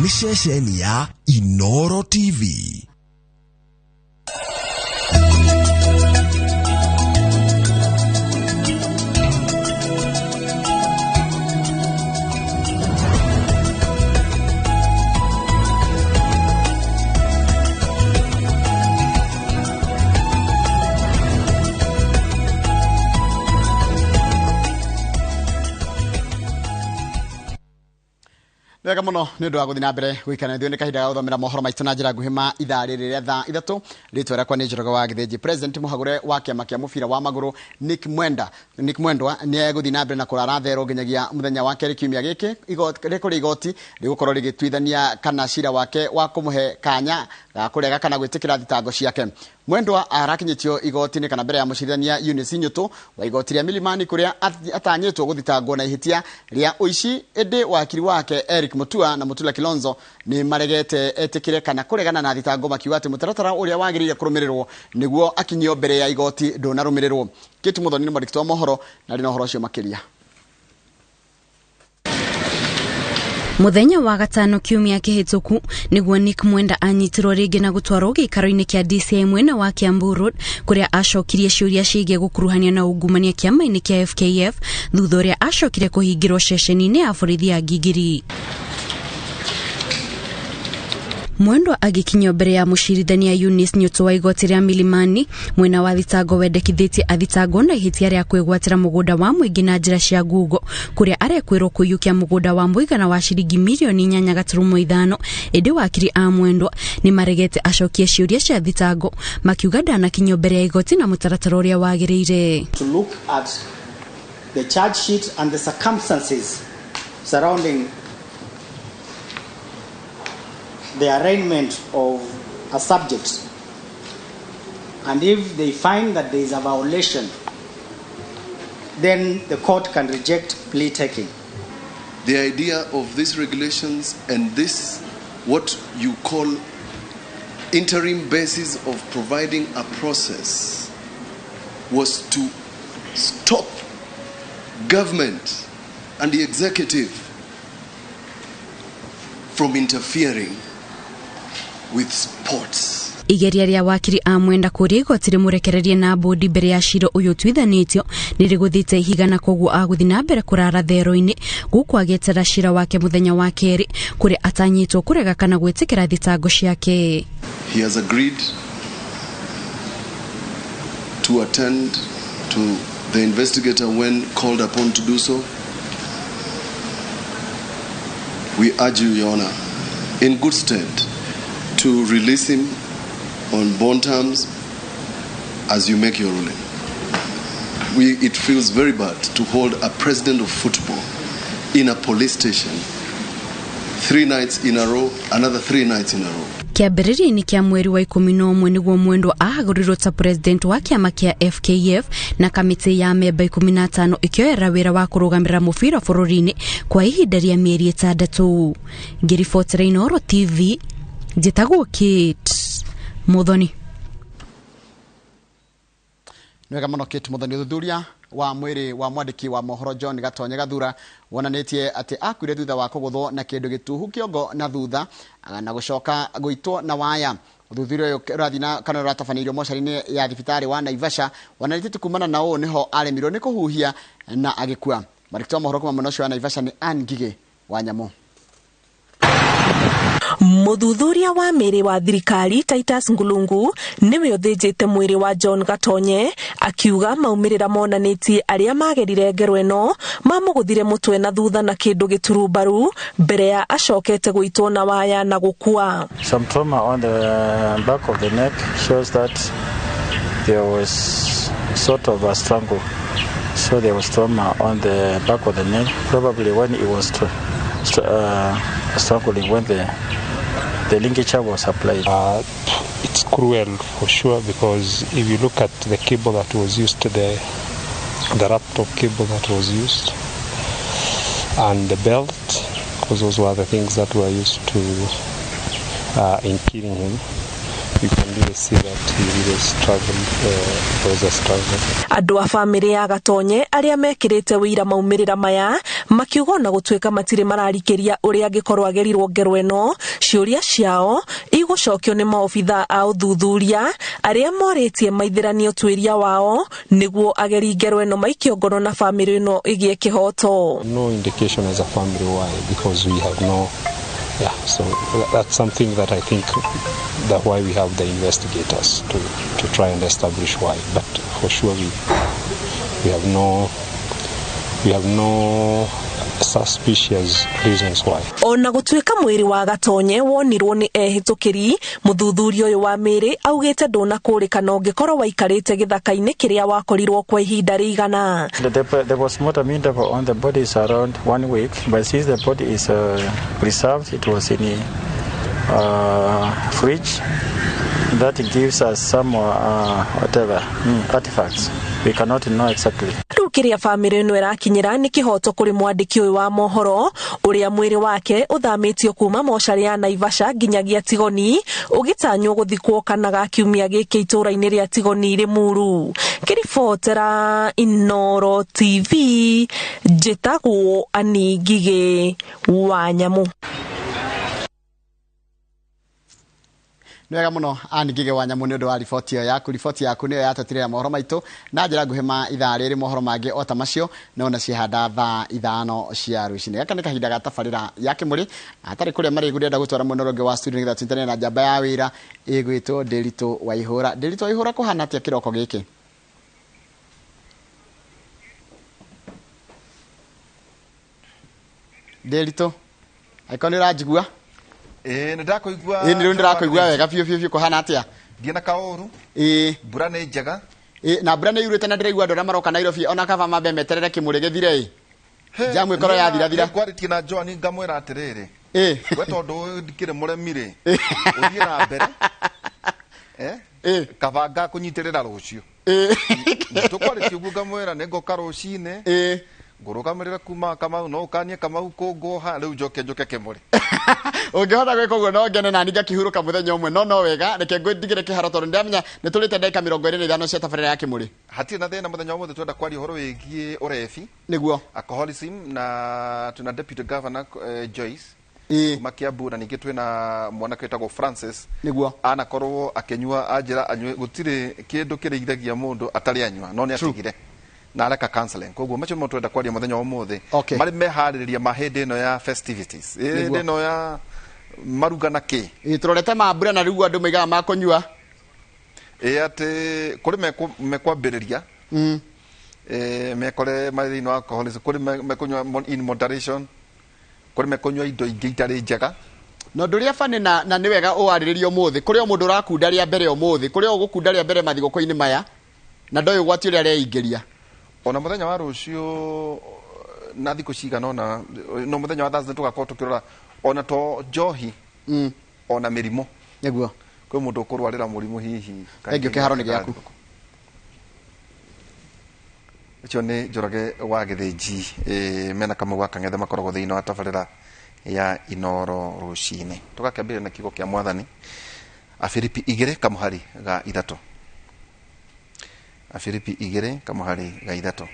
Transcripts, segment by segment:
nĩ ceceni ya Inoro TV. Wega muno ni ndu wa guthina mbere gwikana thio ni kahinda ga guthomera mohoro maitu na njira nguhima ithari riria thaa ithatu ritwera kwa ni njoroga wa githenji president muhagure wa kiama kia mubira wa maguru Nick Mwendwa ni eguthina mbere na kurara thero nginyagia muthenya wa keri kiumia giki igoti rigukorwo rigitwithania kana cira wake wa kumuhe kanya ga kurega kana gwitikira thitango ciake. Mwendwa arakinyitio igoti-ini kana mbere ya mucirithania Eunice Nyutu wa igoti ria Milimani kuria atanyitwo guthitangwo na ihitia ria uici ende wakiri wake Eric Mutua na Mutula Kilonzo ni maregete etikire kana kuregana na thitango makiuga ati mutaratara uria wagirire kurumirirwo niguo akinyio mbere ya igoti ndunarumirirwo. Kitu muthoni ni mwandiki wa mohoro na rino horo cio makiria. Muthenya wa gatano kiumia kihituku niguo Nick Mwenda anyitirwo ringi na gutwarwo gikaro-ini kia DCI mwena wa Kiambu Road kuria acokirie ciuria ciigie gukuruhania na ungumania kiama-ini kia FKF thutha uria acokire kuhingirwo ceceni-ini ya borithi ya Gigiri. Mwendwa agikinyio mbere ya mucirithania Eunice Nyutu wa igoti ria Milimani mwena wa thitango wendekithĩtie athitangwo na ihitia ria kwigwatira mugunda wa muingi na njira cia ngugo kuria arekwirwo kuyukia mugunda wa muigana wa ciringi milioni 8.5 indi wakiri a Mwendwa ni maregete acokie ciuria cia thitango makiuga ndanakinyio mbere ya igoti na mutaratara uria wagirire. To look at the charge sheet and the circumstances surrounding the arraignment of a subject, and if they find that there is a violation, then the court can reject plea taking. The idea of these regulations and this, what you call interim basis of providing a process, was to stop government and the executive from interfering with sports. Igeria ria wakiri a Mwenda kuria igoti rimurekererie na bodi mbere ya ciro uyu twithanitio niriguthite ihigana koguo aguthina mbere kurara thero-ini gukwagitira cira wake muthenya wa keri kuria atanyitwo kurega kana gwitikira thitango ciake. He has agreed to attend to the investigator when called upon to do so. We urge you, Your Honor, in good stead, to release him on bond terms as you make your ruling. It feels very bad to hold a president of football in a police station 3 nights in a row, another 3 nights in a row. Kiambiriria-ini kia mweri wa 11 niguo Mwendwa ahagurirwo ta president wa kiama kia FKF na kamiti ya memba 15 ikioera wira wa kurugamirira mubira bururi-ini kwa ihinda ria mieri 6. Ngiribotera Inoro TV Jitagwo Kate Muthoni. Nwega muno Kate Muthoni. Thuthuria wa mwiri wa mwandiki wa mohoro John Gatonye Gathura wonanitie ati akwire thutha wa kuguthwo na kindu gituhu kiongo na thutha na gucoka guitwo na waya. Thuthuria uyu rathina kana ratafanirwo mocarini ya thibitari wa Naivasha wonanitie kumana na o niho aremirwo ni kuhuhia na agikua. Mwandiki wa mohoro kuma munocio wa Naivasha ni Angige Wanyamo. Muthuthuria wa miri wa thirikari Titus Ngulungu niwe uthijite mwiri wa John Gatonye akiuga maumirira monanitie aria magerire ngero eno mamuguthire mutwe na thutha na kindu giturubaru mbere ya acokete guitwo na waya na gukua. Some trauma on the back of the neck shows that there was sort of a strangle. So there was trauma on the back of the neck, probably when it was strangling, when the ligature was applied. It's cruel for sure, because if you look at the cable that was used, the laptop cable that was used, and the belt, because those were the things that were used to in killing him. you can really see that he really struggled, was a struggle. Andu a family ya Gatonye aria mekirite wira maumirira maya makiuga na gutweka matire mararikiria uria angikorwo agerirwo ngero eno ciuria ciao igucokio ni maofitha a uthuthuria aria moritie maithiranio twiria wao niguo ageri ngero eno maikio ngono na family eno igie kihoto. No indication as a family why, because we have no. Yeah, so that's something that I think that why we have the investigators to try and establish why. But for sure we have no suspicious reasons why. Ona gutweka mwiri wa Gatonye wonirwo ni ehitukiri muthuthurio uyu wa miri augite ndona kurikana ungikorwo waikarite githaka-ini kiria wakorirwo kwa ihinda rigana. There was mortem interval on the body is around 1 week, but since the body is preserved, it was in fridge. That gives us some artifacts. We cannot know exactly. Kiria family eno irakinyira ni kihoto kuri mwandiki uyu wa mohoro uria mwiri wake uthamitio kuma mochari ya Naivasha nginyagia Tigoni ugitanywo guthikwo kana gakiumia giki itura-ini ria Tigoni Limuru. Kiribotera Inoro TV njitagwo Ani Ngige wa Nyamu. Nwega muno Ani Ngige wa Nyamu ni undu wa riboti yaku niyo yatatirira mohoro maitu na njira nguhima ithaa riri mohoro mangi ota macio nona cihanda thaa 5 cia rucini. Gaka ni kahinda ga tabarira ya Kimuri atari kuria mari ngurenda gutwara munoronge wa studio ngetha twitane na njamba ya wira igwitwo Nderitu Waihura kuhana atia kiroko giki. Nderitu aikoni rajigua ndakuigua ndirakuigua wega biu kuhana atia ndiena kaoru mbura ni njega na mbura ni yurite na ndiraigua andũ arĩa maroka Nairobi ona kaba mambe meterere Kimuri githire jamu ikoro ya thira kwaritie na John ngamwira atiriri we tondu ndikire muremire uthie na mbere kabanga kunyitirira rucio tukwaritie uguo ngamwira ningoka rucine ngurugamirira kuma Kamau no ukanie Kamau kunguha riu njoke Kimuri ungihota gwika uguo no ngene na ninga kihuruka muthenya umwe no wega reke ngwindigire kiharo tondu ndamenya ni turite ndeka 25 cia tabarira ya Kimuri hatirĩ na thĩna muthenya umwe twenda kwaria uhoro wigie urefi niguo alcoholism na tuna deputy governor Joyce Makiambu na ningi twina mwanake wetagwo Francis niguo anakorwo akinyua anjira anywe gutire kindu kiriithagia mundu atari anywa no ni atigire na areka counseling koguo macio mo twenda kwaria muthenya umuthi mari mehaririria mahindi no ya festivities no ya maruga na ki turorete mambura na riu andu maigaga makunyua ati kuri mekwambiriria mekore mari no alcoholism kuri mekunywa in moderation kuri mekunywa indo ingi itari njega no nduria fani na ni wega uariririo muthi kuri o mundu urakunda ria mbere umuthi kuri o gukunda ria mbere mathigoko-ini maya na ndoyo gwati uria reigeria ona muthenya wa rucio na thiko cigana ona no muthenya wa Thursday tugakorwo tukirora ona to njohi ona mirimo niguo kwi mundu kurwarira murimu hihi kaingĩ kiharo ni giaku icio ni Njoroge wa Githinji mena Kamau wa Kang'ethe makoragwo thiini wa tabarira ya Inoro rucini tugakĩambĩrĩria na kiugo kia mwathani Afilipi 2 kamuhari ga 3 Afilipi 2 kamuhari ga 3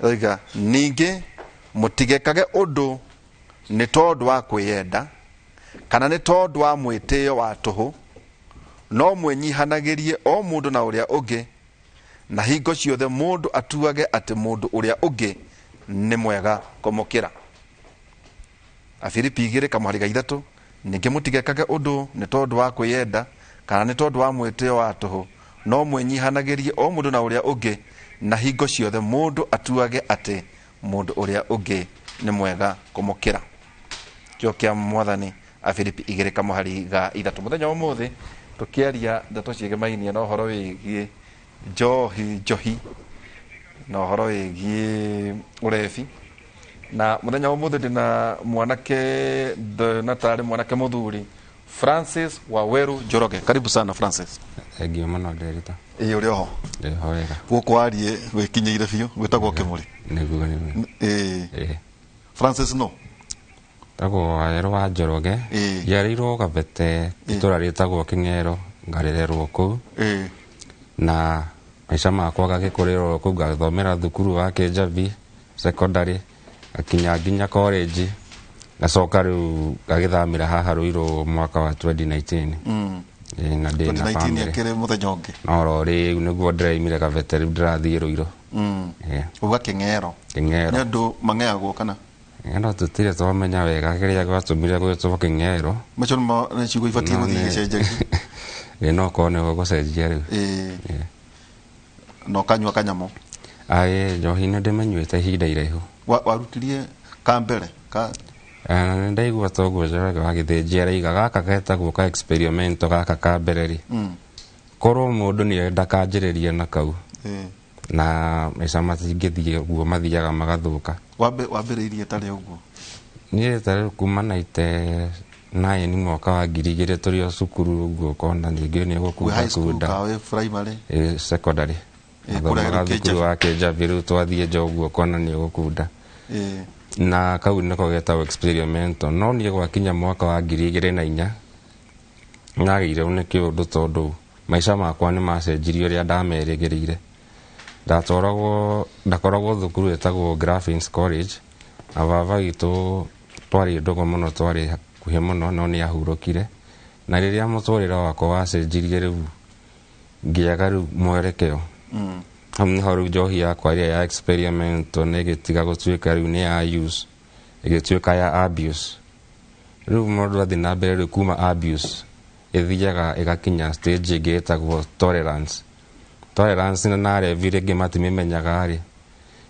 oiga ningi mutigekage undu ni tondu wa kwiyenda kana ni tondu wa mwitio wa tuhu no mwenyihanagirie o mundu na uria ungi na hingo ciothe mundu atuage ati mundu uria ungi ni mwega kumukira Afilipi 2 kamuhari ga 3 ningi mutigekage undu ni tondu wa kwiyenda kana ni tondu wa mwitio wa tuhu no mwenyihanagirie o mundu na uria ungi na hingo ciothe mundu atuage ati mundu uria ungi ni mwega kumukira kiokia mwathani Afilipi 2 kamuhari ga 3 muthenya umuthi tukiaria ndeto ciegemainie na uhoro wigie njohi na uhoro wigie urefi na muthenya umuthi ndina mwanake na tari mwanake muthuri Francis Waweru Njoroge karibu sana Francis Egio mano Nderitu uri oho ho wega guku arie wikinyeire biu gwitagwo Kimuri niguo ni Francis no tago ayero wa Njoroge yarirwo Kabete itura ritagwo King'ero ngarererwo ku na maisha makwa gagikuriro ku gathomera thukuru wa Kijabi secondary akinya nginya college gacoka riu gagithamira haha Ruiru mwaka wa 2019 na ndi na family kire muthenya ungi no riu niguo ndireimire Kabete riu ndirathie Ruiru uga King'ero ndu mangeagwo kana no tutire twamenya wega kiria gwatumire gwitwo King'ero macho no ciugo ifatie guthie cenjagi no kone gucenjia riu no kanywa kanyamo njohi nä ndä menyuä ihinda iraihu warutirie ka mbere ka ndaigua toguo Njoroge wa Githĩnji araiga gaka getagwo ka experimento gaka ka mbere ri korwo mũndũ nĩ enda kanjĩrĩrie na kau na maica matingĩthiĩ guo mathiaga magathũka wambĩrĩirie tarĩ ũguo niĩ tarĩ kuma 99 mwaka wa 2000 tũrĩ o cukuru ũguo kona ningĩ nĩ primary secondary athomaga thukuru wa Kijabi rĩu twathiĩ nja ũguo kona nĩ ũgũkunda na kau nĩko getagwo experimento no niĩ gwakinya mwaka wa 2004 nagĩire nĩ kĩũndũ tondũ maica makwa nĩ macenjirie ũrĩa ndamerĩgĩrĩire ndakoragwo thukuru ĩtagwo Graphics College na baba witũ twarĩ ndogo mũno twarĩ hakuhĩ mũno no nĩ ahurũkire na rĩrĩa mũtũrĩre wakwa wacenjirie rĩu ngĩaga rĩu mwerekeo hau nĩho rĩu njohi yakwa ĩrĩa ya experimento nĩ ĩgĩtiga gũtuĩka rĩu nĩ ya use ĩgĩtuĩka ya abuse rĩu mũndũ athiĩ na mbere rĩu kuma abuse ĩthiaga ĩgakinya stage ĩngĩ ĩtagwo tolerance na narevi rĩngĩ matimĩmenyaga rĩ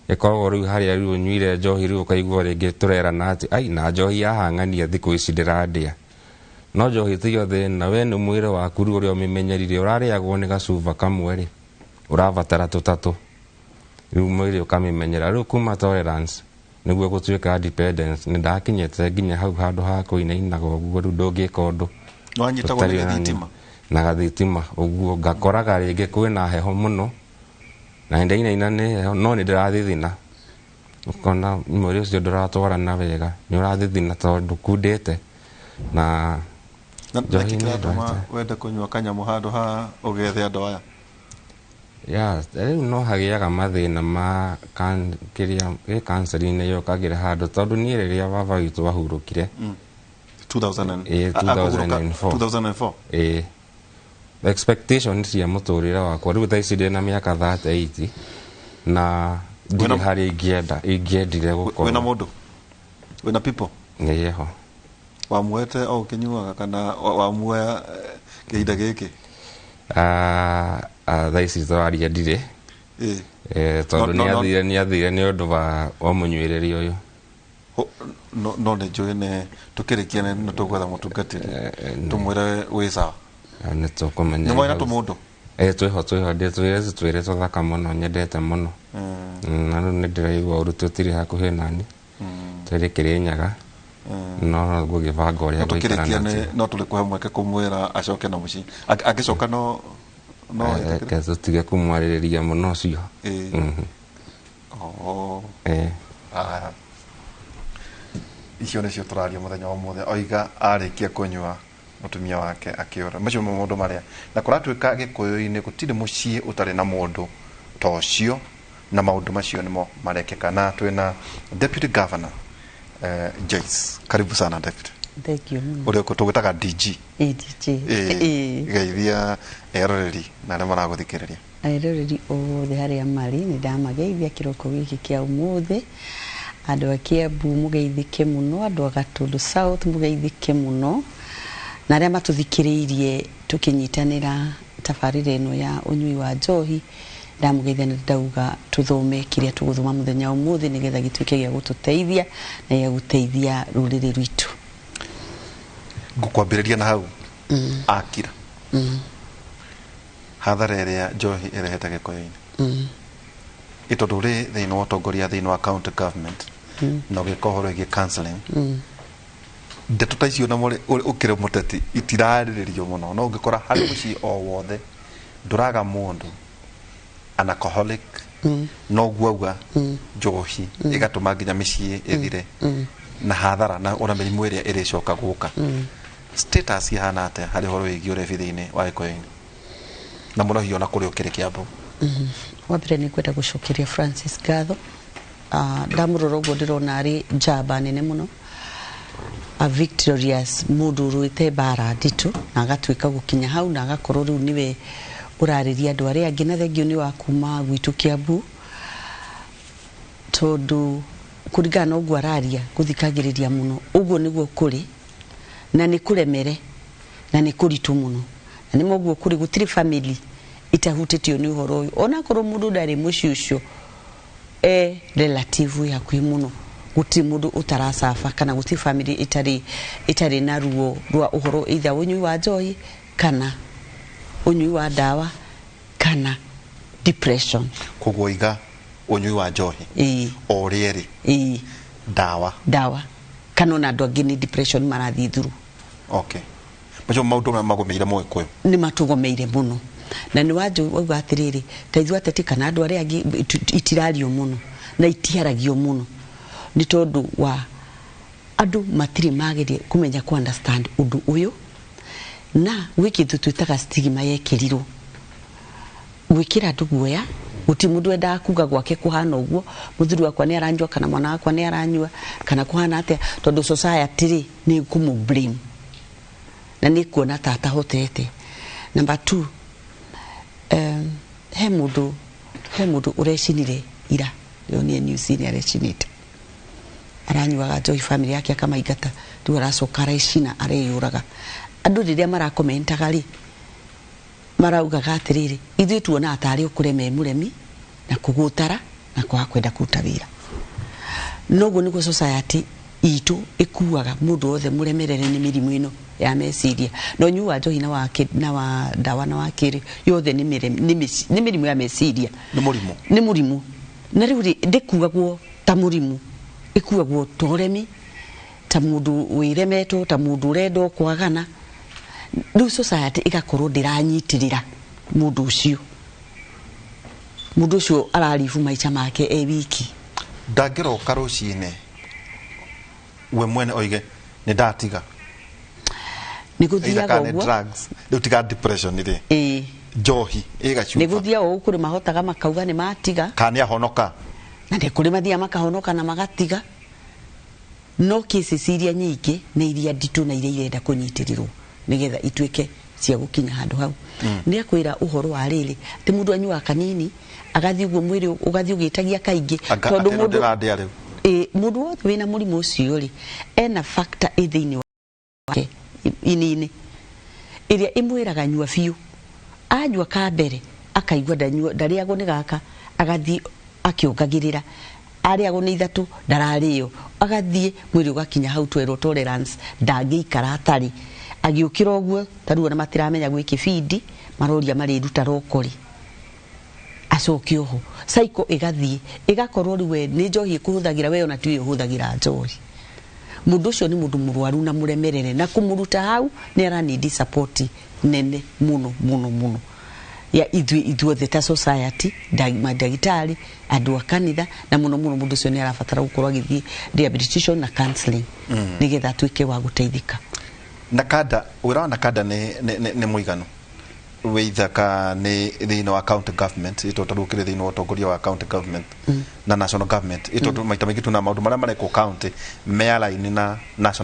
ĩkoragwo rĩu harĩa rĩu ũnyuire njohi rĩu ũkaigua rĩngĩ tũrerana atĩ ai na njohi yahang'ania thikũ ici ndĩrandĩa no njohi tiyo thĩna we nĩ mwĩrĩ waku rĩu ũrĩa ũmĩmenyerire ũrarĩagwo nĩ gacuba kamwe rĩ ũrabatara tũtatũ rĩu mwĩrĩ ũkamĩmenyera rĩu kuma tolerance nĩguo gũtuĩka dependence nĩ ndakinyĩte nginya hau handũ ha kũinainaga ũguo rĩu ndũngĩka ũndũ na gathitima ũguo ngakoraga rĩngĩ kwĩna heho mũno na ndainaina nĩ heho no nĩ ndĩrathithina ũkona mwĩrĩ ũcio ndũratwarana wega nĩ ũrathithina tondũ kundĩte na njohi nĩ ndwete wende kũnyua kanyamũ handũ ha ũgethe andũ aya rĩu no hagĩaga mathĩna ma kĩrĩa cancer-inĩ yũkagĩra handũ tondũ niĩ rĩrĩa baba witũ ahurũkire 2004 expectation cia mũtũrĩre wakwa rĩu thaa ici ndĩna mĩaka 38 na ndirĩ harĩ ingĩendire gũkorwo wĩna mũndũ wĩna people nĩyeho wamuete o ũkĩnyuaga kana wamuoya kĩhinda gĩkĩ thaa ici twaria ndirĩ tondũ nĩ athire nĩ ũndũ wa mũnyuĩrĩri ũyũ no nĩ njũĩ nĩ tũkĩrĩkia nĩ tũgwetha mũtungatĩri tũmwĩre wĩ sawa nĩ tũkũmenya nĩ mwĩna tũmũndũ twĩho twĩre tũthaka mũno nyendete mũno na rĩu nĩ ndĩraigua ũru tũtirĩ hakuhĩ nani tũrĩ Kĩrĩnyaga no gũgĩbanga ũrĩa gũikarana no tũrĩ kũhe mweke kũmwĩra acoke na mũciĩ angĩcoka no tũtige kũmwarĩrĩria mũno ũcio icio nĩcio tũraria mũthenya wa mũthenya oiga arĩkia kũnyua mũtumia wake akĩũra macio maũndũ marĩa na kũratuĩka Gĩkũyũ-inĩ gũtirĩ mũciĩ ũtarĩ na mũndũ ta ũcio na maũndũ macio nĩmo marekeka na twĩna deputy governor Joyce karibu sana deputy thank you ũrĩa tũgwĩtaga DG geithia eroreri na arĩa maragũthikĩrĩria eroreri othe harĩa marĩ nĩ ndamageithia kĩroko gĩkĩ kĩa ũmũthĩ andũ a Kiambu mũgeithĩke mũno andũ a Gatũndũ South mũgeithĩke mũno na arĩa matũthikĩrĩirie tũkĩnyitanĩra tabarĩra ĩno ya ũnyui wa njohi ndamũgeithia na ndauga tũthome kĩrĩa tũgũthoma mũthenya ũmũthĩ nĩgetha gĩtuĩke gĩa gũtũteithia na gĩa gũteithia rũrĩrĩ rwitũ ngũkwambĩrĩria na hau akira hathara ĩrĩa njohi ĩrehete Gĩkũyũ-inĩ ĩtondũ rĩ thĩinĩ wa ũtongoria thĩinĩ wa county government na ũgĩka ũhoro wĩgiĩ counselling ndeto ta icio na ũkĩrĩ mũteti itirarĩrĩrio mũno no ũngĩkora harĩ mũciĩ o wothe ndũraga mũndũ an alcoholic no guauga njohi ĩgatũma nginya mĩciĩ ĩthire na hathara na ona mĩrimũ ĩrĩa ĩrĩcoka gũka status ihana atĩa harĩ ũhoro wĩgiĩ ũrebithia-inĩ wa Gĩkũyũ-inĩ na mũno hiyo na kũrĩ ũkĩrĩ Kĩambu? Wa mbere nĩ kwenda gũcokeria Francis ngatho, ndamũrora ũguo ndĩrona arĩ njamba nene mũno, a victorious mũndũ ũrũĩte mbara nditũ na agatuĩka gũkinya hau na agakorwo rĩu niwe ũrarĩria andũ arĩa angĩ, na thengio nĩ wa kuma gwitũ Kĩambu, tondũ kũringana na ũguo araria gũthikagĩrĩria mũno ũguo nĩguo kũrĩ na nĩ kũremere na nĩ kũritũ mũno, na nĩ moguo kũrĩ gũtirĩ family itahutĩtio nĩ ũhoro ũyũ, ona korwo mũndũ ndarĩ mũciĩ ũcio relative ya kwĩ mũno, gũtirĩ mũndũ ũtaracafa kana gũtirĩ family itarĩ na ruo rwa ũhoro either ũnyui wa njohi kana ũnyui wa ndawa kana depression. Koguo iga ũnyui wa njohi o rĩerĩ ndawa kana ona andũ angĩ nĩ depression marathiĩ through. Okay, macio maũndũ marĩa magũmĩire Mũgĩkũyũ nĩ matũgũmĩire mũno, na nĩ wanjũ wauga atĩrĩrĩ, ta ithuĩ ateti kana andũ arĩa angĩ itirario mũno na itiaragio mũno nĩ tondũ wa andũ matirĩ magerie kũmenya ku understand ũndũ ũyũ, na gwĩkĩndũ twĩtaga stigma yekĩrirwo gwĩkĩra andũ guoya, gũti mũndũ endaga kuga gwake kũhana ũguo, mũthuri wakwa nĩ aranyua kana mwana wakwa nĩ aranyua kana kũhana atĩa, tondũ society nĩ kũmũ blame na nĩ kuona tata hotete. Number 2, he mũndũ ũrecinire ira, nĩ news nĩ arecinite, aranyuaga njohi, family yake akamaingata, rĩu aracoka arecina areyũraga. Andũ rĩrĩa marakomentaga rĩ maraugaga atĩrĩrĩ, ithuĩ tuonaga tarĩ ũkũreme mũremi na kũgũtara na kwaga kwenda kũruta wĩra. Noguo nĩguo society itũ ĩkuaga mũndũ wothe mũremerere nĩ mĩrimũ ĩno ya meciria, na ũnyui wa njohi na wa ndawa na wa kĩrĩ yothe nĩ mĩrimũ ya meciria, nĩ mũrimũ. Na rĩu ndĩkuagwo ta mũrimũ, ĩkuagwo ta ũremi, ta mũndũ wĩremetwo, ta mũndũ ũrendwo kwagana. Rĩu society ĩgakorwo ndĩranyitĩrĩra mũndũ ũcio araribu maica make wiki. Ndangĩroka rũcinĩ we mwene oige nĩ ndatiga, nĩ gũthiaga ũguo, drugs rĩu tiga depression rĩ njohi ĩgacuba, nĩ gũthiaga ũguo, kũrĩ mahotaga makauga nĩ matiga kana nĩ ahonoka, na nĩ kũrĩ mathiaga makahonoka na magatiga. No cases iria nyingĩ nĩ iria nditũ na iria irenda kũnyitĩrĩrwo nigetha ituĩke cia gũkinya handũ hau. Nĩ akwĩra ũhoro wa rĩrĩ atĩ mũndũ anyuaga kanini agathiĩ ũguo mwĩrĩ ũgathiĩ ũgĩtagia kaingĩ, tondũ mũndũ wothe wĩna mũrimũ ũcio rĩ ena factor thĩinĩ wake inini ĩrĩa ĩmwĩraga nyua biũ, anyua ka mbere akaigua ndarĩagwo nĩ gaka, agathiĩ akĩongagĩrĩra, arĩagwo nĩ 3 ndararĩo, agathiĩ mwĩrĩ ũgakinya hau twerwo tolerance, ndangĩikara atarĩ, agĩũkĩra ũguo tarĩu ona matiramenya gwĩkĩ feed, maroria marĩruta rokori acoke oho, cycle ĩgathiĩ ĩgakorwo rĩu nĩ njohi ĩkũhũthagĩra we ona tiwe ũhũthagĩra njohi. Mũndũ ũcio nĩ mũndũ mũrwaru na mũremerere, na kũmũruta hau nĩ aranidi support nene mũno ya ithuothe ta society, mandagĩtarĩ, andũ a kanitha, na mũno mũndũ ũcio nĩ arabatara gũkorwo agĩthiĩ rehabilitation na counseling nĩgetha atuĩke wa gũteithĩka. Na kada wĩra na kada nĩ mũiganu wĩithaka nĩ thĩinĩ wa county government, ĩtotũ kĩrĩ thĩinĩ wa ũtongoria wa county government na national government, ĩtotũ maita maingĩ tuna maũndũ marĩa marekwo county me align na national